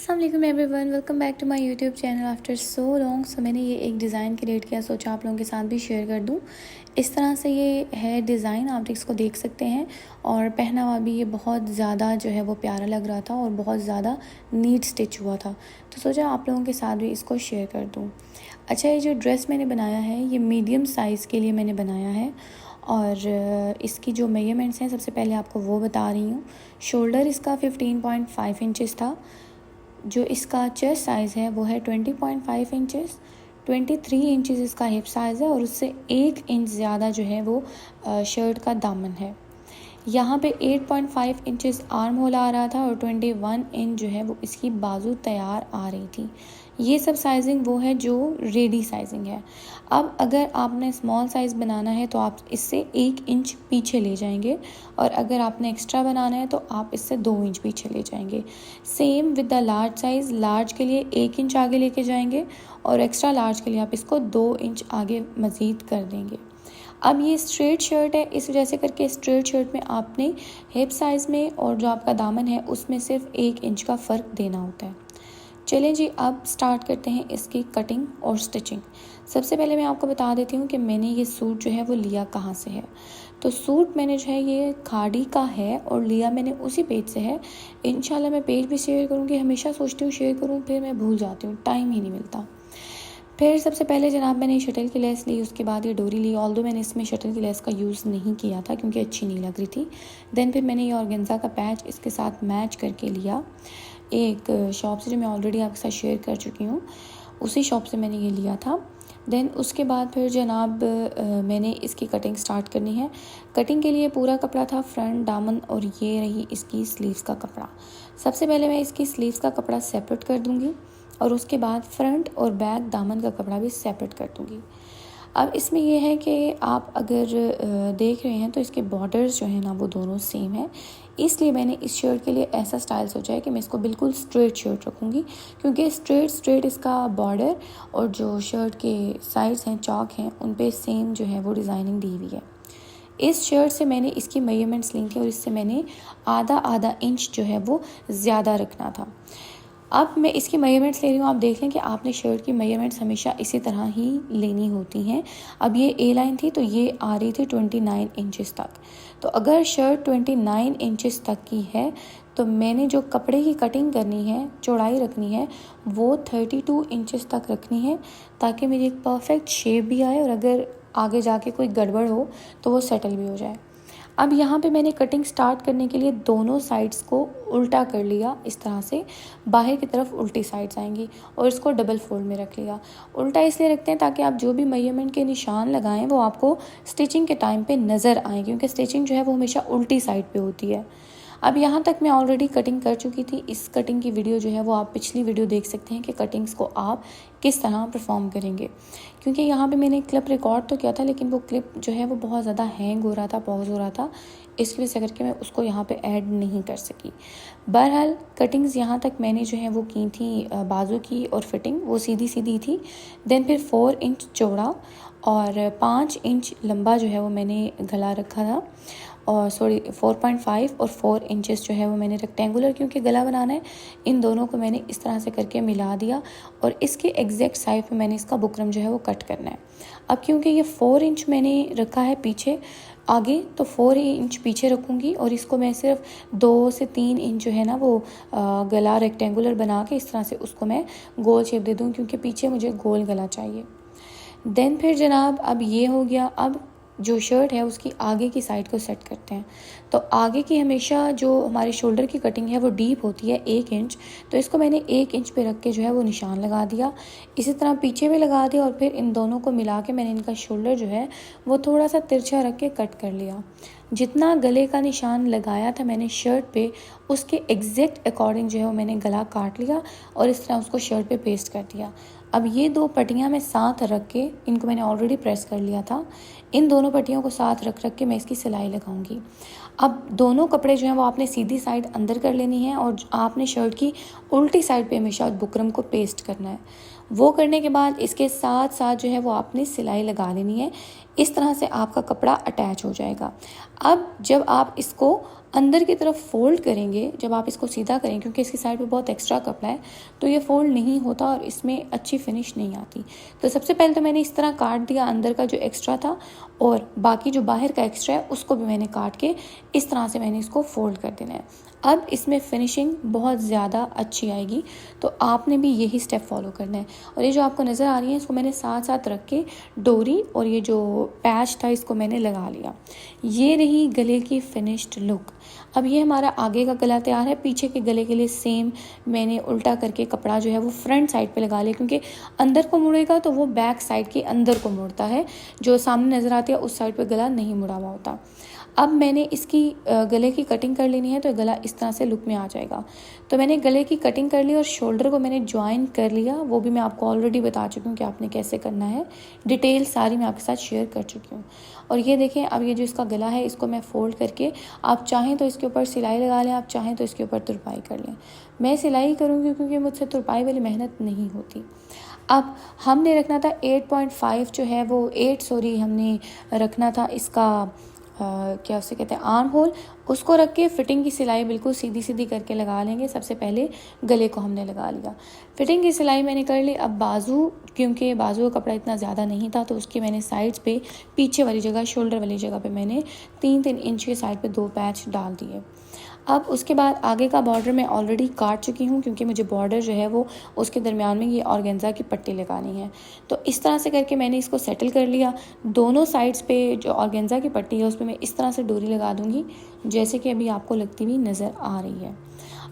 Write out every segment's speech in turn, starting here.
अस्सलाम everyone, welcome back to my YouTube channel after so long. So मैंने ये एक डिज़ाइन क्रिएट किया, सोचा आप लोगों के साथ भी शेयर कर दूँ। इस तरह से ये है डिज़ाइन, आप इसको देख सकते हैं। और पहना हुआ भी ये बहुत ज़्यादा जो है वो प्यारा लग रहा था और बहुत ज़्यादा नीट स्टिच हुआ था, तो सोचा आप लोगों के साथ भी इसको शेयर कर दूँ। अच्छा, ये जो ड्रेस मैंने बनाया है ये मीडियम साइज़ के लिए मैंने बनाया है। और इसकी जो मेजरमेंट्स हैं सबसे पहले आपको वो बता रही हूँ। शोल्डर इसका 15.5 इंचज़ था। जो इसका चेस्ट साइज़ है वो है 20.5 इंचज़। 23 इंचज़ इसका हिप साइज़ है और उससे 1 इंच ज़्यादा जो है वो शर्ट का दामन है। यहाँ पे 8.5 इंचज़ आर्म होल आ रहा था और 21 इंच जो है वो इसकी बाजू तैयार आ रही थी। ये सब साइजिंग वो है जो रेडी साइजिंग है। अब अगर आपने स्मॉल साइज़ बनाना है तो आप इससे 1 इंच पीछे ले जाएंगे, और अगर आपने एक्स्ट्रा बनाना है तो आप इससे 2 इंच पीछे ले जाएंगे। Same with the large size, large के लिए 1 इंच आगे लेके जाएंगे और एक्स्ट्रा लार्ज के लिए आप इसको 2 इंच आगे मज़ीद कर देंगे। अब ये स्ट्रेट शर्ट है, इस वजह से करके स्ट्रेट शर्ट में आपने हिप साइज़ में और जो आपका दामन है उसमें सिर्फ 1 इंच का फ़र्क देना होता है। चलें जी, अब स्टार्ट करते हैं इसकी कटिंग और स्टिचिंग। सबसे पहले मैं आपको बता देती हूँ कि मैंने ये सूट जो है वो लिया कहाँ से है। तो सूट मैंने जो है ये खाड़ी का है और लिया मैंने उसी पेज से है। इंशाल्लाह मैं पेज भी शेयर करूँगी, हमेशा सोचती हूँ शेयर करूँ, फिर मैं भूल जाती हूँ, टाइम ही नहीं मिलता। फिर सबसे पहले जनाब मैंने शटल की लेस ली, उसके बाद ये डोरी ली। ऑल्दो मैंने इसमें शटल की लेस का यूज़ नहीं किया था क्योंकि अच्छी नहीं लग रही थी। देन फिर मैंने ये ऑर्गेन्जा का पैच इसके साथ मैच करके लिया। एक शॉप से जो मैं ऑलरेडी आपके साथ शेयर कर चुकी हूँ, उसी शॉप से मैंने ये लिया था। देन उसके बाद फिर जनाब मैंने इसकी कटिंग स्टार्ट करनी है। कटिंग के लिए पूरा कपड़ा था, फ्रंट, दामन और ये रही इसकी स्लीव्स का कपड़ा। सबसे पहले मैं इसकी स्लीव्स का कपड़ा सेपरेट कर दूँगी और उसके बाद फ्रंट और बैक दामन का कपड़ा भी सेपरेट कर दूँगी। अब इसमें यह है कि आप अगर देख रहे हैं तो इसके बॉर्डर्स जो है ना वो दोनों सेम है, इसलिए मैंने इस शर्ट के लिए ऐसा स्टाइल सोचा है कि मैं इसको बिल्कुल स्ट्रेट शर्ट रखूँगी, क्योंकि स्ट्रेट इसका बॉर्डर और जो शर्ट के साइड्स हैं, चौक हैं, उन पे सेम जो है वो डिज़ाइनिंग दी हुई है। इस शर्ट से मैंने इसकी मेजरमेंट्स ली थी और इससे मैंने आधा इंच जो है वो ज़्यादा रखना था। अब मैं इसकी मेजरमेंट्स ले रही हूँ। आप देख लें कि आपने शर्ट की मेजरमेंट्स हमेशा इसी तरह ही लेनी होती हैं। अब ये ए लाइन थी तो ये आ रही थी 29 इंचज़ तक। तो अगर शर्ट 29 इंचज़ तक की है तो मैंने जो कपड़े की कटिंग करनी है, चौड़ाई रखनी है, वो 32 इंचज़ तक रखनी है, ताकि मेरी एक परफेक्ट शेप भी आए और अगर आगे जाके कोई गड़बड़ हो तो वो सेटल भी हो जाए। अब यहाँ पे मैंने कटिंग स्टार्ट करने के लिए दोनों साइड्स को उल्टा कर लिया, इस तरह से बाहर की तरफ उल्टी साइड्स आएंगी और इसको डबल फोल्ड में रख लिया। उल्टा इसलिए रखते हैं ताकि आप जो भी मेजरमेंट के निशान लगाएं वो आपको स्टिचिंग के टाइम पे नज़र आए, क्योंकि स्टिचिंग जो है वो हमेशा उल्टी साइड पे होती है। अब यहाँ तक मैं ऑलरेडी कटिंग कर चुकी थी। इस कटिंग की वीडियो जो है वो आप पिछली वीडियो देख सकते हैं कि कटिंग्स को आप किस तरह परफॉर्म करेंगे, क्योंकि यहाँ पे मैंने क्लिप रिकॉर्ड तो किया था लेकिन वो क्लिप जो है वो बहुत ज़्यादा हैंग हो रहा था, पॉज हो रहा था, इस वजह से करके मैं उसको यहाँ पे ऐड नहीं कर सकी। बहरहाल कटिंग्स यहाँ तक मैंने जो है वो की थी, बाजू की और फिटिंग वो सीधी सीधी थी। देन फिर 4 इंच चौड़ा और 5 इंच लंबा जो है वो मैंने गला रखा था, और 4.5 और 4 इंचेस जो है वो मैंने रेक्टेंगुलर, क्योंकि गला बनाना है, इन दोनों को मैंने इस तरह से करके मिला दिया और इसके एग्जैक्ट साइड पे मैंने इसका बुकरम जो है वो कट करना है। अब क्योंकि ये 4 इंच मैंने रखा है पीछे आगे, तो 4 इंच पीछे रखूँगी और इसको मैं सिर्फ 2 से 3 इंच जो है ना वो गला रेक्टेंगुलर बना के इस तरह से उसको मैं गोल शेप दे दूँ, क्योंकि पीछे मुझे गोल गला चाहिए। देन फिर जनाब अब ये हो गया। अब जो शर्ट है उसकी आगे की साइड को सेट करते हैं। तो आगे की हमेशा जो हमारे शोल्डर की कटिंग है वो डीप होती है 1 इंच, तो इसको मैंने 1 इंच पे रख के जो है वो निशान लगा दिया। इसी तरह पीछे भी लगा दिया और फिर इन दोनों को मिला के मैंने इनका शोल्डर जो है वो थोड़ा सा तिरछा रख के कट कर लिया। जितना गले का निशान लगाया था मैंने शर्ट पे, उसके एग्जैक्ट अकॉर्डिंग जो है वो मैंने गला काट लिया और इस तरह उसको शर्ट पे पेस्ट कर दिया। अब ये 2 पट्टियाँ मैं साथ रख के, इनको मैंने ऑलरेडी प्रेस कर लिया था, इन दोनों पट्टियों को साथ रख के मैं इसकी सिलाई लगाऊंगी। अब दोनों कपड़े जो हैं वो आपने सीधी साइड अंदर कर लेनी है और आपने शर्ट की उल्टी साइड पे हमेशा बुकरम को पेस्ट करना है। वो करने के बाद इसके साथ साथ जो है वो आपने सिलाई लगा लेनी है। इस तरह से आपका कपड़ा अटैच हो जाएगा। अब जब आप इसको अंदर की तरफ फोल्ड करेंगे जब आप इसको सीधा करें, क्योंकि इसकी साइड पे बहुत एक्स्ट्रा कपड़ा है तो ये फोल्ड नहीं होता और इसमें अच्छी फिनिश नहीं आती। तो सबसे पहले तो मैंने इस तरह काट दिया अंदर का जो एक्स्ट्रा था, और बाकी जो बाहर का एक्स्ट्रा है उसको भी मैंने काट के इस तरह से मैंने इसको फोल्ड कर देना है। अब इसमें फिनिशिंग बहुत ज़्यादा अच्छी आएगी, तो आपने भी यही स्टेप फॉलो करना है। और ये जो आपको नज़र आ रही है इसको मैंने साथ साथ रख के डोरी और ये जो पैच था इसको मैंने लगा लिया। ये रही गले की फिनिश्ड लुक। अब ये हमारा आगे का गला तैयार है। पीछे के गले के लिए सेम मैंने उल्टा करके कपड़ा जो है वो फ्रंट साइड पे लगा लिया, क्योंकि अंदर को मुड़ेगा तो वो बैक साइड के अंदर को मुड़ता है, जो सामने नज़र आती है उस साइड पे गला नहीं मुड़ा हुआ होता। अब मैंने इसकी गले की कटिंग कर लेनी है, तो गला इस तरह से लुक में आ जाएगा। तो मैंने गले की कटिंग कर ली और शोल्डर को मैंने ज्वाइन कर लिया, वो भी मैं आपको ऑलरेडी बता चुकी हूँ कि आपने कैसे करना है। डिटेल सारी मैं आपके साथ शेयर कर चुकी हूँ। और ये देखें, अब ये जो इसका गला है इसको मैं फोल्ड करके, आप चाहें तो इसके ऊपर सिलाई लगा लें, आप चाहें तो इसके ऊपर तुरपाई कर लें। मैं सिलाई करूँगी क्योंकि मुझसे तुरपाई वाली मेहनत नहीं होती। अब हमने रखना था 8.5 जो है वो 8 सॉरी हमने रखना था इसका क्या उसे कहते हैं आर्म होल, उसको रख के फिटिंग की सिलाई बिल्कुल सीधी सीधी करके लगा लेंगे। सबसे पहले गले को हमने लगा लिया, फिटिंग की सिलाई मैंने कर ली। अब बाजू, क्योंकि बाजू का कपड़ा इतना ज़्यादा नहीं था तो उसकी मैंने साइड्स पे पीछे वाली जगह शोल्डर वाली जगह पे मैंने 3-3 इंच के साइड पे 2 पैच डाल दिए। अब उसके बाद आगे का बॉर्डर मैं ऑलरेडी काट चुकी हूँ, क्योंकि मुझे बॉर्डर जो है वो उसके दरमियान में ये ऑर्गेन्जा की पट्टी लगानी है। तो इस तरह से करके मैंने इसको सेटल कर लिया। दोनों साइड्स पे जो ऑर्गेन्जा की पट्टी है उस पर मैं इस तरह से डोरी लगा दूँगी, जैसे कि अभी आपको लगती हुई नज़र आ रही है।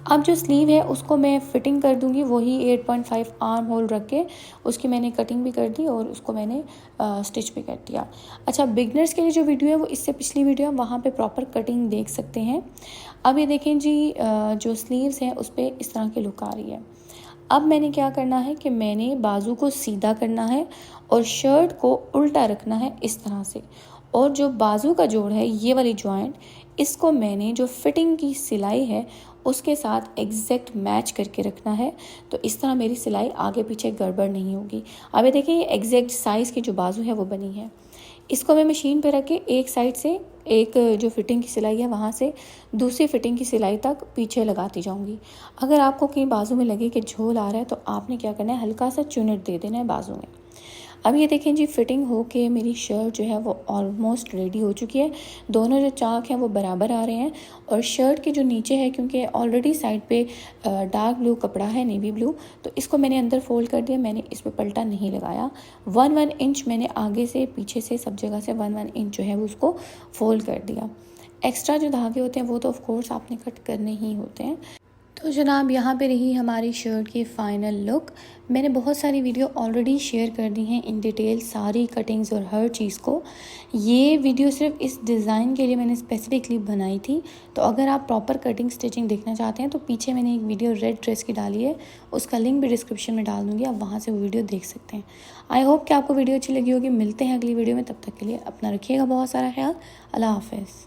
अब जो स्लीव है उसको मैं फिटिंग कर दूंगी, वही 8.5 आर्म होल रख के उसकी मैंने कटिंग भी कर दी और उसको मैंने स्टिच भी कर दिया। अच्छा, बिगनर्स के लिए जो वीडियो है वो इससे पिछली वीडियो है, वहाँ पे प्रॉपर कटिंग देख सकते हैं। अब ये देखें जी, जो स्लीव्स हैं उस पर इस तरह की लुक आ रही है। अब मैंने क्या करना है कि मैंने बाजू को सीधा करना है और शर्ट को उल्टा रखना है इस तरह से, और जो बाजू का जोड़ है ये वाली जॉइंट, इसको मैंने जो फिटिंग की सिलाई है उसके साथ एग्जैक्ट मैच करके रखना है। तो इस तरह मेरी सिलाई आगे पीछे गड़बड़ नहीं होगी। अब ये देखिए, ये एग्जैक्ट साइज़ की जो बाजू है वो बनी है। इसको मैं मशीन पे रख के एक साइड से एक जो फिटिंग की सिलाई है वहाँ से दूसरी फिटिंग की सिलाई तक पीछे लगाती जाऊँगी। अगर आपको कहीं बाजू में लगे कि झोल आ रहा है तो आपने क्या करना है, हल्का सा चुनट दे देना है बाजू में। अब ये देखें जी, फिटिंग हो के मेरी शर्ट जो है वो ऑलमोस्ट रेडी हो चुकी है। दोनों जो चाक हैं वो बराबर आ रहे हैं, और शर्ट के जो नीचे है, क्योंकि ऑलरेडी साइड पे डार्क ब्लू कपड़ा है, नेवी ब्लू, तो इसको मैंने अंदर फोल्ड कर दिया। मैंने इस पर पल्टा नहीं लगाया। 1-1 इंच मैंने आगे से पीछे से सब जगह से 1-1 इंच जो है वो उसको फोल्ड कर दिया। एक्स्ट्रा जो धागे होते हैं वो तो ऑफकोर्स आपने कट करने ही होते हैं। तो जनाब, यहाँ पे रही हमारी शर्ट की फ़ाइनल लुक। मैंने बहुत सारी वीडियो ऑलरेडी शेयर कर दी हैं इन डिटेल, सारी कटिंग्स और हर चीज़ को। ये वीडियो सिर्फ इस डिज़ाइन के लिए मैंने स्पेसिफिकली बनाई थी। तो अगर आप प्रॉपर कटिंग स्टिचिंग देखना चाहते हैं तो पीछे मैंने एक वीडियो रेड ड्रेस की डाली है, उसका लिंक भी डिस्क्रिप्शन में डाल दूँगी, आप वहाँ से वो वीडियो देख सकते हैं। आई होप कि आपको वीडियो अच्छी लगी होगी। मिलते हैं अगली वीडियो में, तब तक के लिए अपना रखिएगा बहुत सारा ख्याल। अल्लाह हाफ़िज़।